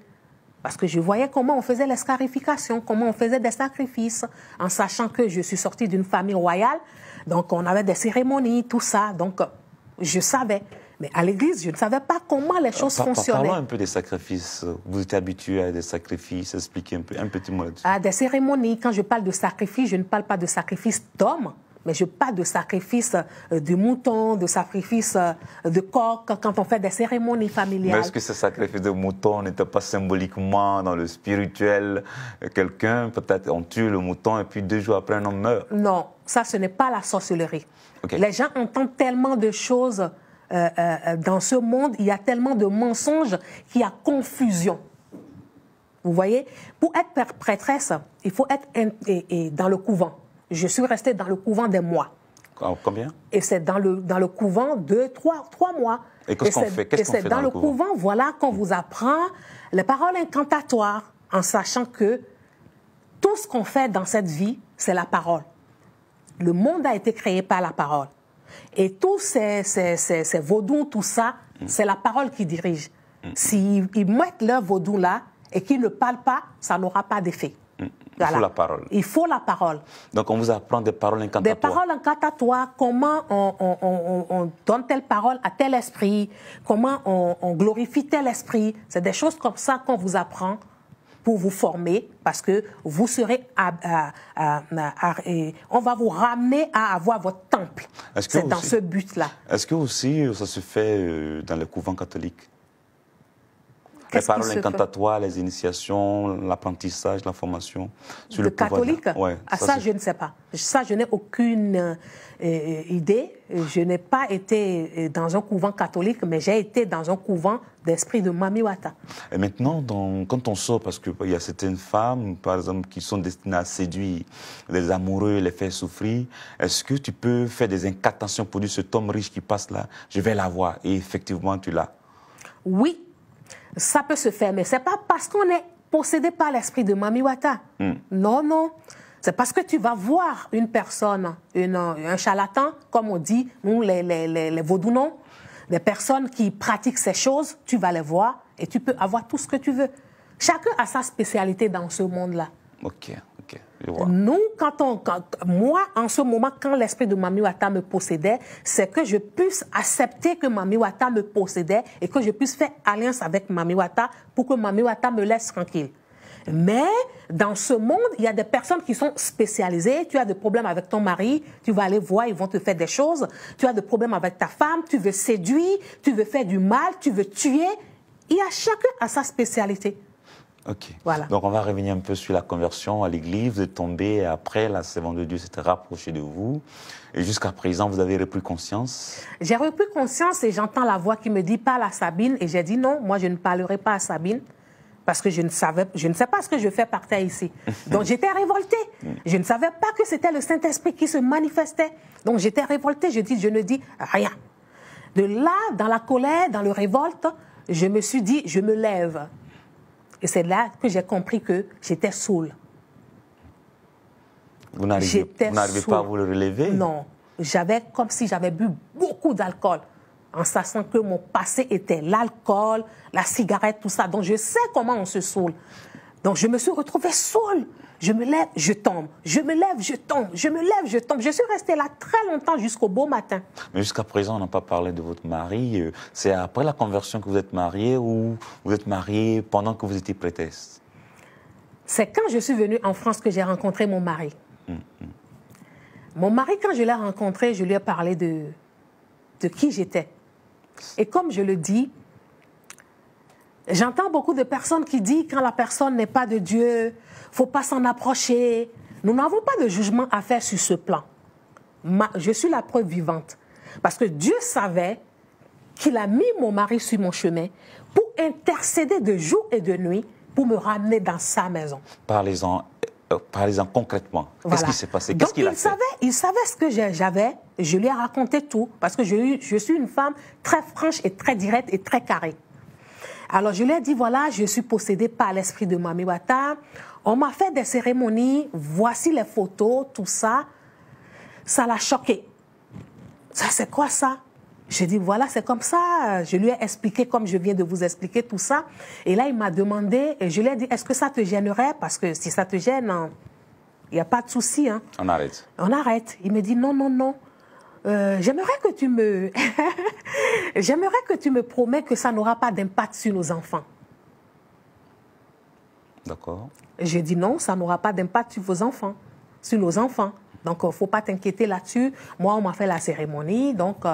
Parce que je voyais comment on faisait les scarifications, comment on faisait des sacrifices, en sachant que je suis sortie d'une famille royale. Donc, on avait des cérémonies, tout ça. Donc, je savais. Mais à l'église, je ne savais pas comment les choses fonctionnaient. Parlons un peu des sacrifices. Vous êtes habitué à des sacrifices. Expliquez un petit mot là-dessus. À des cérémonies. Quand je parle de sacrifice, je ne parle pas de sacrifice d'hommes. Mais je parle de sacrifice de mouton, de sacrifice de coq, quand on fait des cérémonies familiales. Mais est-ce que ce sacrifice de mouton n'était pas symboliquement dans le spirituel? Quelqu'un, peut-être, on tue le mouton et puis 2 jours après, un homme meurt. Non, ça, ce n'est pas la sorcellerie. Okay. Les gens entendent tellement de choses dans ce monde, il y a tellement de mensonges qu'il y a confusion. Vous voyez? Pour être prêtresse, il faut être dans le couvent. Je suis restée dans le couvent des mois. Combien? Et c'est dans le couvent 3 mois. Et qu'est-ce qu'on fait? Et c'est dans le couvent, voilà, qu'on vous apprend les paroles incantatoires, en sachant que tout ce qu'on fait dans cette vie, c'est la parole. Le monde a été créé par la parole. Et tous ces vaudous, tout ça, c'est la parole qui dirige. S'ils mettent leur vaudou là et qu'ils ne parlent pas, ça n'aura pas d'effet. Il faut la parole. Il faut la parole. Donc on vous apprend des paroles incantatoires. Des paroles incantatoires, comment on donne telle parole à tel esprit, comment on glorifie tel esprit. C'est des choses comme ça qu'on vous apprend pour vous former, parce que vous serez, on va vous ramener à avoir votre temple. C'est dans ce but-là. Est-ce que aussi ça se fait dans les couvents catholiques? Les paroles incantatoires, les initiations, l'apprentissage, la formation sur le catholique. Ouais, ça, je ne sais pas. Ça, je n'ai aucune idée. Je n'ai pas été dans un couvent catholique, mais j'ai été dans un couvent d'esprit de Mami Wata. Et maintenant, quand on sort, parce qu'il y a certaines femmes, par exemple, qui sont destinées à séduire les amoureux, les faire souffrir, est-ce que tu peux faire des incantations pour dire cet homme riche qui passe là, je vais l'avoir, et effectivement, tu l'as? Oui. Ça peut se faire, mais ce n'est pas parce qu'on est possédé par l'esprit de Mami Wata. Non, non. C'est parce que tu vas voir une personne, un charlatan, comme on dit, nous les vaudounos, des personnes qui pratiquent ces choses, tu vas les voir et tu peux avoir tout ce que tu veux. Chacun a sa spécialité dans ce monde-là. Ok, je vois. Nous, moi, en ce moment, quand l'esprit de Mami Wata me possédait, c'est que je puisse accepter que Mami Wata me possédait et que je puisse faire alliance avec Mami Wata pour que Mami Wata me laisse tranquille. Mais dans ce monde, il y a des personnes qui sont spécialisées. Tu as des problèmes avec ton mari, tu vas aller voir, ils vont te faire des choses. Tu as des problèmes avec ta femme, tu veux séduire, tu veux faire du mal, tu veux tuer. Il y a chacun a sa spécialité. Ok. Voilà. Donc on va revenir un peu sur la conversion à l'église. Vous êtes tombé et après, la servante de Dieu s'était rapprochée de vous. Et jusqu'à présent, vous avez repris conscience? J'ai repris conscience et j'entends la voix qui me dit « Parle à Sabine ». Et j'ai dit non, moi je ne parlerai pas à Sabine parce que je ne sais pas ce que je fais par terre ici. Donc j'étais révoltée. Je ne savais pas que c'était le Saint-Esprit qui se manifestait. Donc j'étais révoltée. Je ne dis rien. De là, dans la colère, dans le révolte, je me suis dit « Je me lève ». Et c'est là que j'ai compris que j'étais saoule. Vous n'arrivez pas à vous le relever? Non. J'avais comme si j'avais bu beaucoup d'alcool, en sachant que mon passé était l'alcool, la cigarette, tout ça. Donc je sais comment on se saoule. Donc je me suis retrouvée saoule. Je me lève, je tombe. Je me lève, je tombe. Je me lève, je tombe. Je suis restée là très longtemps jusqu'au beau matin. Mais jusqu'à présent, on n'a pas parlé de votre mari. C'est après la conversion que vous êtes mariée ou vous êtes mariée pendant que vous étiez prêtresse? C'est quand je suis venue en France que j'ai rencontré mon mari. Mon mari, quand je l'ai rencontré, je lui ai parlé de qui j'étais. Et comme je le dis, j'entends beaucoup de personnes qui disent quand la personne n'est pas de Dieu, il ne faut pas s'en approcher. Nous n'avons pas de jugement à faire sur ce plan. Je suis la preuve vivante. Parce que Dieu savait qu'il a mis mon mari sur mon chemin pour intercéder de jour et de nuit pour me ramener dans sa maison. Parlez-en concrètement. Voilà. Qu'est-ce qui s'est passé? Qu'est-ce qu'il a fait? Il savait ce que j'avais. Je lui ai raconté tout. Parce que je suis une femme très franche et très directe et très carrée. Alors je lui ai dit, voilà, je suis possédée par l'esprit de Mami Wata. On m'a fait des cérémonies. Voici les photos, tout ça. Ça l'a choqué. Ça, c'est quoi ça? J'ai dit, voilà, c'est comme ça. Je lui ai expliqué comme je viens de vous expliquer tout ça. Et là, il m'a demandé, et je lui ai dit, est-ce que ça te gênerait? Parce que si ça te gêne, il n'y a pas de souci. Hein. On arrête. On arrête. Il me dit, non, non, non. J'aimerais que tu me... J'aimerais que tu me promets que ça n'aura pas d'impact sur nos enfants. D'accord. J'ai dit non, ça n'aura pas d'impact sur vos enfants, sur nos enfants. Donc, il ne faut pas t'inquiéter là-dessus. Moi, on m'a fait la cérémonie, donc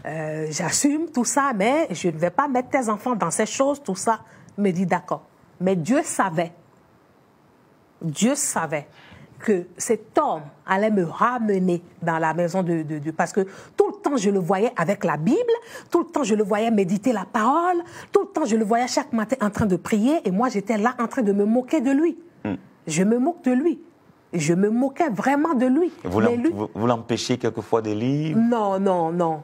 j'assume tout ça, mais je ne vais pas mettre tes enfants dans ces choses, tout ça. Il me dit d'accord. Mais Dieu savait que cet homme allait me ramener dans la maison de Dieu. Parce que tout le temps, je le voyais avec la Bible, tout le temps, je le voyais méditer la parole, tout le temps, je le voyais chaque matin en train de prier, et moi, j'étais là en train de me moquer de lui. Je me moque de lui. Je me moquais vraiment de lui. Vous l'empêchiez quelquefois de lire? Non.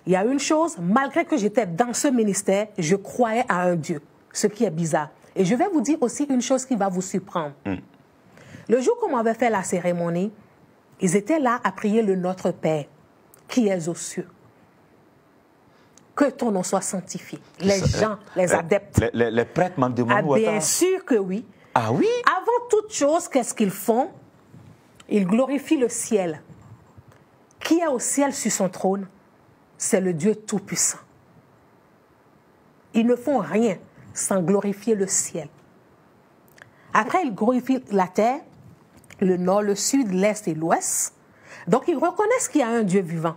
Il y a une chose, malgré que j'étais dans ce ministère, je croyais à un Dieu, ce qui est bizarre. Et je vais vous dire aussi une chose qui va vous surprendre. Le jour qu'on m'avait fait la cérémonie, ils étaient là à prier le Notre Père, qui es aux cieux. Que ton nom soit sanctifié. Les gens, les adeptes. Les prêtres m'ont demandé. Ah, bien sûr que oui. Ah oui? Avant toute chose, qu'est-ce qu'ils font? Ils glorifient le ciel. Qui est au ciel sur son trône? C'est le Dieu Tout-Puissant. Ils ne font rien sans glorifier le ciel. Après, ils glorifient la terre, le nord, le sud, l'est et l'ouest. Donc, ils reconnaissent qu'il y a un Dieu vivant.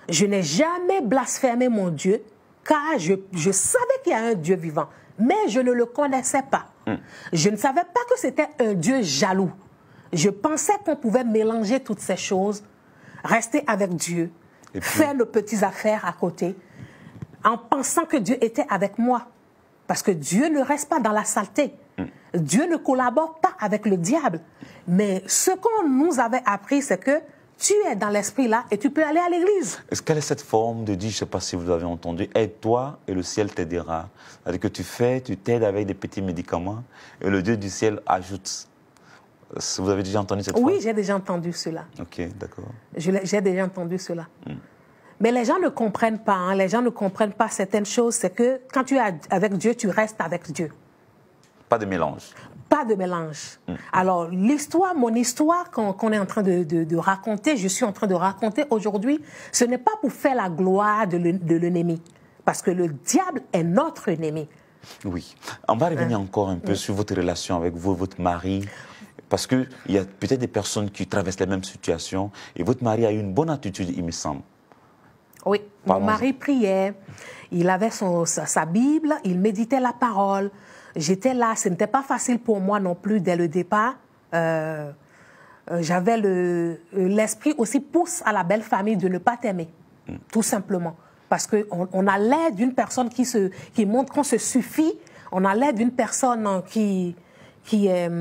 Je n'ai jamais blasphémé mon Dieu, car je savais qu'il y a un Dieu vivant, mais je ne le connaissais pas. Je ne savais pas que c'était un Dieu jaloux. Je pensais qu'on pouvait mélanger toutes ces choses, rester avec Dieu, faire nos petites affaires à côté, en pensant que Dieu était avec moi. Parce que Dieu ne reste pas dans la saleté. Dieu ne collabore pas avec le diable. Mais ce qu'on nous avait appris, c'est que tu es dans l'esprit là et tu peux aller à l'église. Est-ce qu'elle est cette forme de dire, je ne sais pas si vous avez entendu, aide-toi et le ciel t'aidera. C'est-à-dire que tu t'aides avec des petits médicaments et le Dieu du ciel ajoute. Vous avez déjà entendu cette Oui, phrase? j'ai déjà entendu cela. Ok, d'accord. J'ai déjà entendu cela. Mais les gens ne comprennent pas. Hein. Les gens ne comprennent pas certaines choses. C'est que quand tu es avec Dieu, tu restes avec Dieu. Pas de mélange. Pas de mélange. Alors, mon histoire qu'on est en train de raconter, je suis en train de raconter aujourd'hui, ce n'est pas pour faire la gloire de l'ennemi. Parce que le diable est notre ennemi. Oui. On va revenir encore un peu sur votre relation avec vous, votre mari. Parce qu'il y a peut-être des personnes qui traversent les mêmes situations. Et votre mari a eu une bonne attitude, il me semble. Oui, mon mari priait. Il avait sa Bible, il méditait la parole. J'étais là, ce n'était pas facile pour moi non plus dès le départ. J'avais l'esprit aussi pousse à la belle famille de ne pas t'aimer, tout simplement. Parce qu'on a l'air d'une personne qui montre qu'on se suffit, on a l'air d'une personne qui est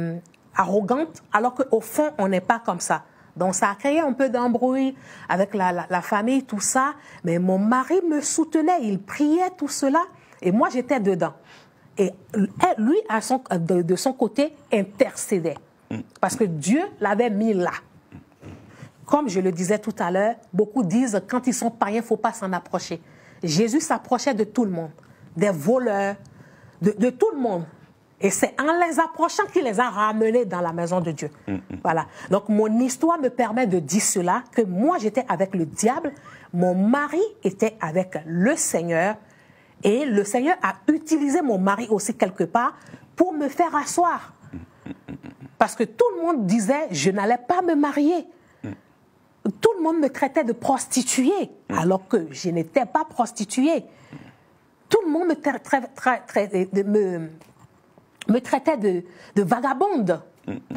arrogante, alors qu'au fond, on n'est pas comme ça. Donc ça a créé un peu d'embrouille avec la famille, tout ça. Mais mon mari me soutenait, il priait tout cela, et moi j'étais dedans. Et lui, de son côté, intercédait. Parce que Dieu l'avait mis là. Comme je le disais tout à l'heure, beaucoup disent quand ils sont païens, il ne faut pas s'en approcher. Jésus s'approchait de tout le monde, des voleurs, de tout le monde. Et c'est en les approchant qu'il les a ramenés dans la maison de Dieu. Voilà. Donc mon histoire me permet de dire cela, que moi j'étais avec le diable, mon mari était avec le Seigneur. Et le Seigneur a utilisé mon mari aussi quelque part pour me faire asseoir. Parce que tout le monde disait, je n'allais pas me marier. Tout le monde me traitait de prostituée, alors que je n'étais pas prostituée. Tout le monde me traitait de vagabonde,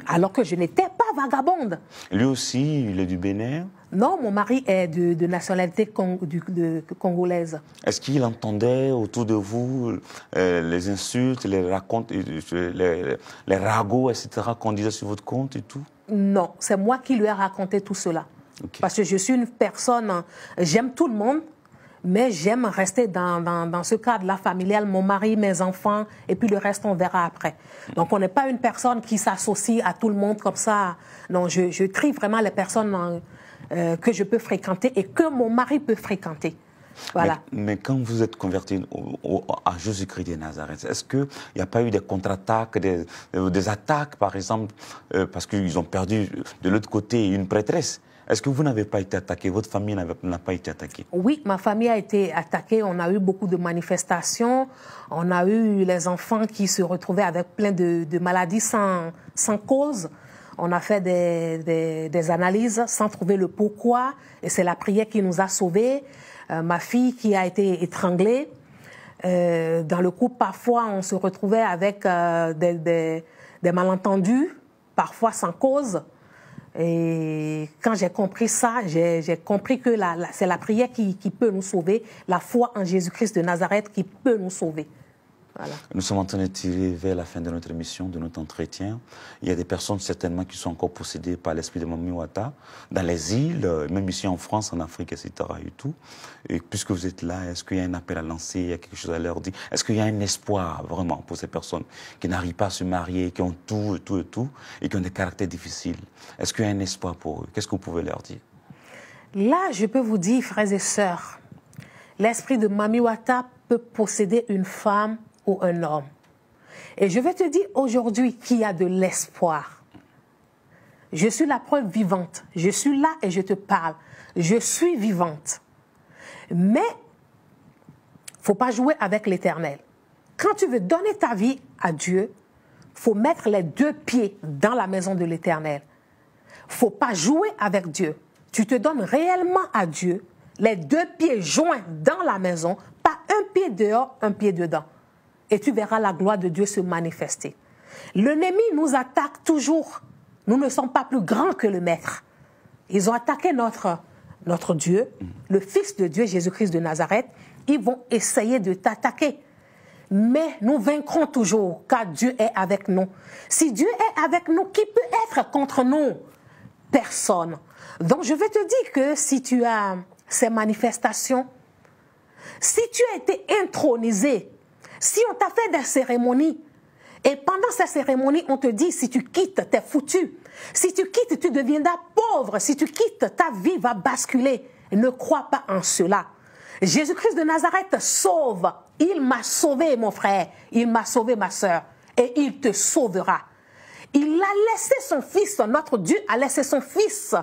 alors que je n'étais pas vagabonde. Lui aussi, il est du Bénin? Non, mon mari est de nationalité congolaise. Est-ce qu'il entendait autour de vous les insultes, les racontes, les ragots, etc., qu'on disait sur votre compte et tout? Non, c'est moi qui lui ai raconté tout cela. Okay. Parce que je suis une personne, j'aime tout le monde, mais j'aime rester dans ce cadre-là familial, mon mari, mes enfants, et puis le reste, on verra après. Donc, on n'est pas une personne qui s'associe à tout le monde comme ça. Non, je trie vraiment les personnes que je peux fréquenter et que mon mari peut fréquenter. Voilà. Mais quand vous êtes converti à Jésus-Christ de Nazareth, est-ce qu'il n'y a pas eu des contre-attaques, des attaques, par exemple, parce qu'ils ont perdu de l'autre côté une prêtresse? Est-ce que vous n'avez pas été attaqué? Votre famille n'a pas été attaquée? Oui, ma famille a été attaquée. On a eu beaucoup de manifestations. On a eu les enfants qui se retrouvaient avec plein de maladies sans cause. On a fait des analyses sans trouver le pourquoi. Et c'est la prière qui nous a sauvés. Ma fille qui a été étranglée. Dans le couple, parfois, on se retrouvait avec des malentendus, parfois sans cause. Et quand j'ai compris ça, j'ai compris que c'est la prière qui peut nous sauver, la foi en Jésus-Christ de Nazareth qui peut nous sauver. Voilà. Nous sommes en train de tirer vers la fin de notre émission, de notre entretien. Il y a des personnes certainement qui sont encore possédées par l'esprit de Mami Wata, dans les îles, même ici en France, en Afrique, etc. Et tout. Et puisque vous êtes là, est-ce qu'il y a un appel à lancer, il y a quelque chose à leur dire? Est-ce qu'il y a un espoir vraiment pour ces personnes qui n'arrivent pas à se marier, qui ont tout, et qui ont des caractères difficiles? Est-ce qu'il y a un espoir pour eux? Qu'est-ce que vous pouvez leur dire? Là, je peux vous dire, frères et sœurs, l'esprit de Mami Wata peut posséder une femme ou un homme. Et je vais te dire aujourd'hui qu'il y a de l'espoir. Je suis la preuve vivante. Je suis là et je te parle. Je suis vivante. Mais, il ne faut pas jouer avec l'Éternel. Quand tu veux donner ta vie à Dieu, il faut mettre les deux pieds dans la maison de l'Éternel. Il ne faut pas jouer avec Dieu. Tu te donnes réellement à Dieu, les deux pieds joints dans la maison, pas un pied dehors, un pied dedans. Et tu verras la gloire de Dieu se manifester. L'ennemi nous attaque toujours. Nous ne sommes pas plus grands que le Maître. Ils ont attaqué notre Dieu, le Fils de Dieu, Jésus-Christ de Nazareth. Ils vont essayer de t'attaquer. Mais nous vaincrons toujours, car Dieu est avec nous. Si Dieu est avec nous, qui peut être contre nous? Personne. Donc je vais te dire que si tu as ces manifestations, si tu as été intronisé, si on t'a fait des cérémonies, et pendant ces cérémonies, on te dit, si tu quittes, t'es foutu. Si tu quittes, tu deviendras pauvre. Si tu quittes, ta vie va basculer. Ne crois pas en cela. Jésus-Christ de Nazareth sauve. Il m'a sauvé, mon frère. Il m'a sauvé, ma soeur. Et il te sauvera. Il a laissé son fils, notre Dieu a laissé son fils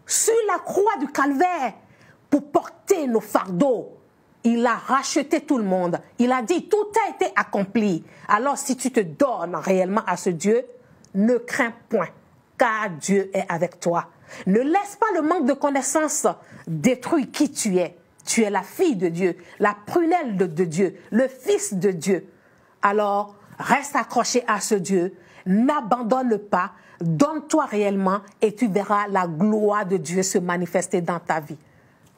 sur la croix du calvaire pour porter nos fardeaux. Il a racheté tout le monde. Il a dit, tout a été accompli. Alors si tu te donnes réellement à ce Dieu, ne crains point, car Dieu est avec toi. Ne laisse pas le manque de connaissances détruire qui tu es. Tu es la fille de Dieu, la prunelle de Dieu, le fils de Dieu. Alors, reste accroché à ce Dieu. N'abandonne pas, donne-toi réellement et tu verras la gloire de Dieu se manifester dans ta vie.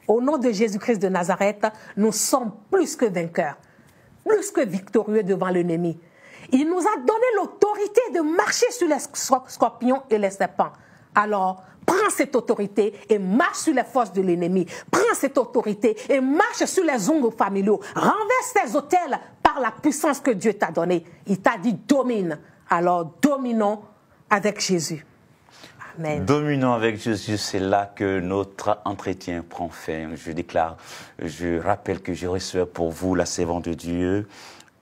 Au nom de Jésus-Christ de Nazareth, nous sommes plus que vainqueurs, plus que victorieux devant l'ennemi. Il nous a donné l'autorité de marcher sur les scorpions et les serpents. Alors, prends cette autorité et marche sur les forces de l'ennemi. Prends cette autorité et marche sur les ongles familiaux. Renverse tes autels par la puissance que Dieu t'a donnée. Il t'a dit domine. Alors, dominons avec Jésus. Amen. Dominons avec Jésus, c'est là que notre entretien prend fin. Je rappelle que je reçois pour vous la servante de Dieu,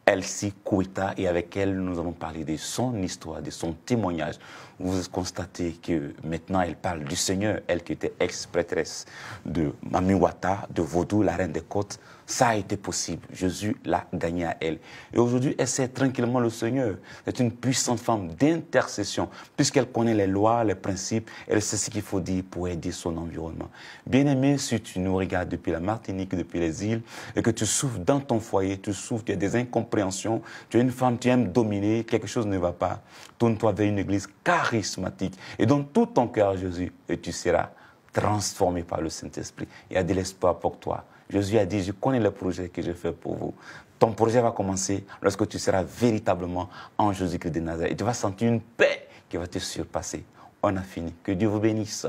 Elsie Koueta, et avec elle, nous allons parler de son histoire, de son témoignage. Vous constatez que maintenant, elle parle du Seigneur, elle qui était ex-prêtresse de Mami Wata, de Vaudou, la reine des côtes. Ça a été possible. Jésus l'a gagné à elle. Et aujourd'hui, elle sert tranquillement le Seigneur. C'est une puissante femme d'intercession, puisqu'elle connaît les lois, les principes, elle sait ce qu'il faut dire pour aider son environnement. Bien-aimé, si tu nous regardes depuis la Martinique, depuis les îles, et que tu souffres dans ton foyer, tu souffres, tu as des incompréhensions, tu es une femme, tu aimes dominer, quelque chose ne va pas, tourne-toi vers une église charismatique et donne tout ton cœur à Jésus et tu seras transformé par le Saint-Esprit. Il y a de l'espoir pour toi. Jésus a dit, je connais le projet que j'ai fait pour vous. Ton projet va commencer lorsque tu seras véritablement en Jésus-Christ de Nazareth. Et tu vas sentir une paix qui va te surpasser. On a fini. Que Dieu vous bénisse.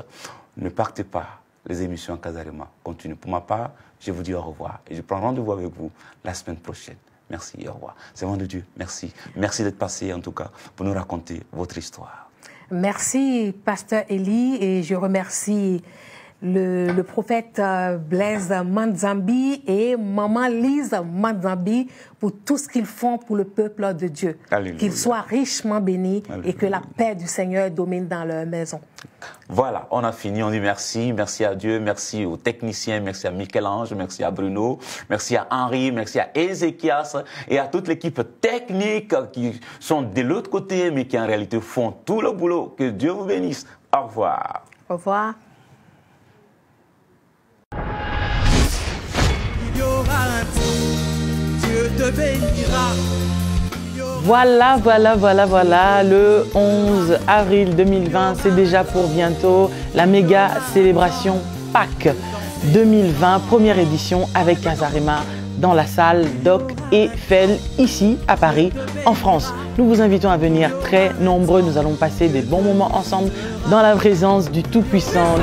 Ne partez pas. Les émissions en Casarima continuent. Pour ma part, je vous dis au revoir. Et je prends rendez-vous avec vous la semaine prochaine. Merci, au revoir. C'est bon de Dieu. Merci. Merci d'être passé, en tout cas, pour nous raconter votre histoire. Merci, Pasteur Eli, et je remercie le prophète Blaise Manzambi et Maman Lise Manzambi pour tout ce qu'ils font pour le peuple de Dieu. Qu'ils soient richement bénis. Alléluia. Et que la paix du Seigneur domine dans leur maison. Voilà, on a fini, on dit merci, merci à Dieu, merci aux techniciens, merci à Michel-Ange, merci à Bruno, merci à Henri, merci à Ézéchias et à toute l'équipe technique qui sont de l'autre côté mais qui en réalité font tout le boulot. Que Dieu vous bénisse. Au revoir. Au revoir. Dieu te bénira. Voilà, le 11 avril 2020, c'est déjà pour bientôt la méga célébration Pâques 2020, première édition avec Casarima dans la salle Doc Eiffel, ici à Paris, en France. Nous vous invitons à venir très nombreux, nous allons passer des bons moments ensemble dans la présence du Tout-Puissant.